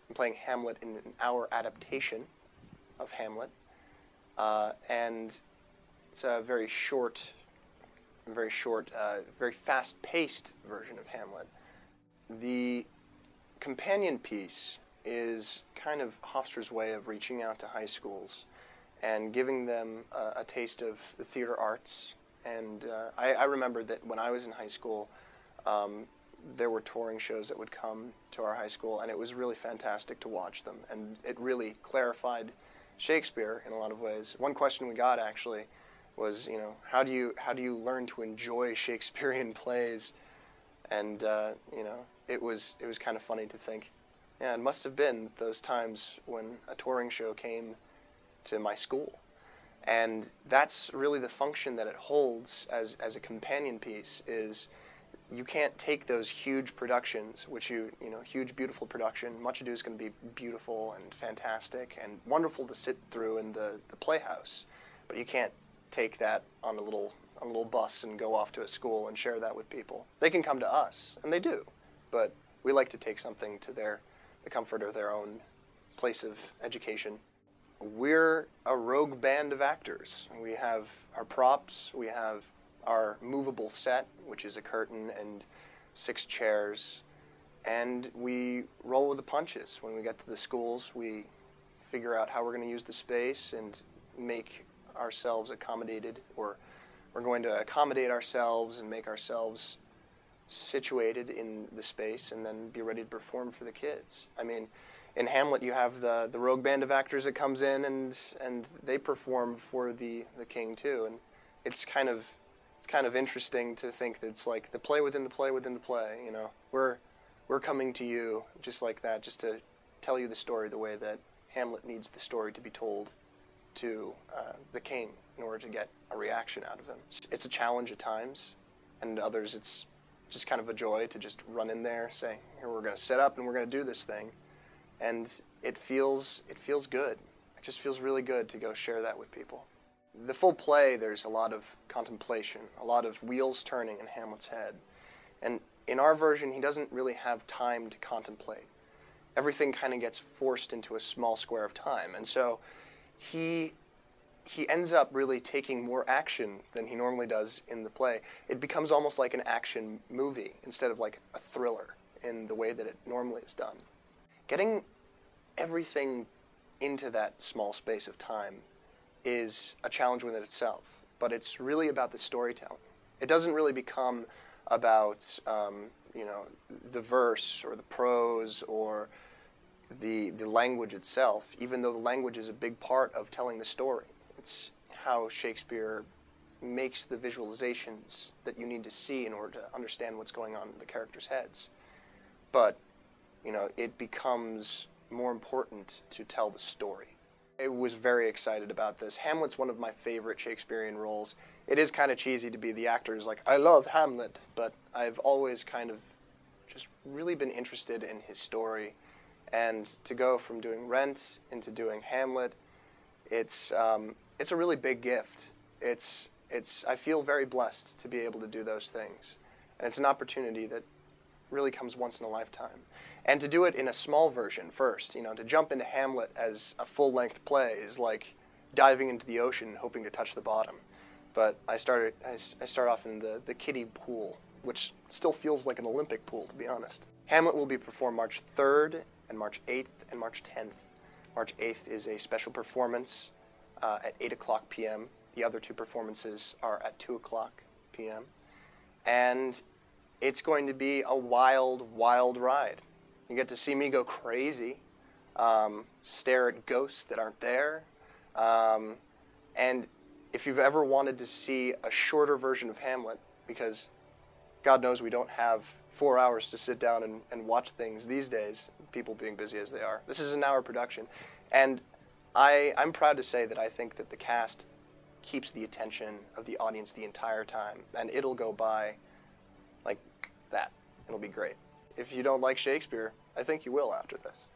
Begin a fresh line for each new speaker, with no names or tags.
I'm playing Hamlet in an hour adaptation of Hamlet, and it's a very fast-paced version of Hamlet. The companion piece is kind of Hofstra's way of reaching out to high schools and giving them a taste of the theater arts. And I remember that when I was in high school, there were touring shows that would come to our high school, and it was really fantastic to watch them. And it really clarified Shakespeare in a lot of ways. One question we got actually was, you know, how do you learn to enjoy Shakespearean plays? And you know, it was kind of funny to think, yeah, it must have been those times when a touring show came to my school. And that's really the function that it holds as a companion piece. Is you can't take those huge productions, which huge beautiful production. Much Ado is going to be beautiful and fantastic and wonderful to sit through in the playhouse, but you can't take that on a little bus and go off to a school and share that with people. They can come to us, and they do, but we like to take something to the comfort of their own place of education. We're a rogue band of actors. We have our props, we have our movable set, which is a curtain and 6 chairs, and we roll with the punches. When we get to the schools, we figure out how we're going to use the space and make ourselves accommodated, or we're going to accommodate ourselves and make ourselves situated in the space and then be ready to perform for the kids. I mean, in Hamlet you have the rogue band of actors that comes in and they perform for the king too, and it's kind of interesting to think that it's like the play within the play within the play. You know, we're coming to you just like that, just to tell you the story the way that Hamlet needs the story to be told to the king in order to get a reaction out of him. It's a challenge at times, and others it's just kind of a joy to just run in there, say, here, we're going to set up and we're going to do this thing, and it feels good. It just feels really good to go share that with people. The full play, there's a lot of contemplation, a lot of wheels turning in Hamlet's head, and in our version he doesn't really have time to contemplate. Everything kind of gets forced into a small square of time, and so he ends up really taking more action than he normally does in the play. It becomes almost like an action movie instead of like a thriller in the way that it normally is done. Getting everything into that small space of time is a challenge within itself, but it's really about the storytelling. It doesn't really become about the verse or the prose or the language itself, even though the language is a big part of telling the story. It's how Shakespeare makes the visualizations that you need to see in order to understand what's going on in the characters' heads. But, you know, it becomes more important to tell the story. I was very excited about this. Hamlet's one of my favorite Shakespearean roles. It is kind of cheesy to be the actor who's like, I love Hamlet, but I've always kind of just really been interested in his story. And to go from doing Rent into doing Hamlet, it's a really big gift. I feel very blessed to be able to do those things. And it's an opportunity that really comes once in a lifetime. And to do it in a small version first, you know, to jump into Hamlet as a full-length play is like diving into the ocean hoping to touch the bottom. But I start off in the kiddie pool, which still feels like an Olympic pool, to be honest. Hamlet will be performed March 3rd and March 8th and March 10th. March 8th is a special performance at 8 o'clock p.m. The other 2 performances are at 2 o'clock p.m. And it's going to be a wild, wild ride. You get to see me go crazy, stare at ghosts that aren't there. And if you've ever wanted to see a shorter version of Hamlet, because God knows we don't have 4 hours to sit down and watch things these days, people being busy as they are. This is an hour production. And I'm proud to say that I think that the cast keeps the attention of the audience the entire time. And it'll go by like that. It'll be great. If you don't like Shakespeare, I think you will after this.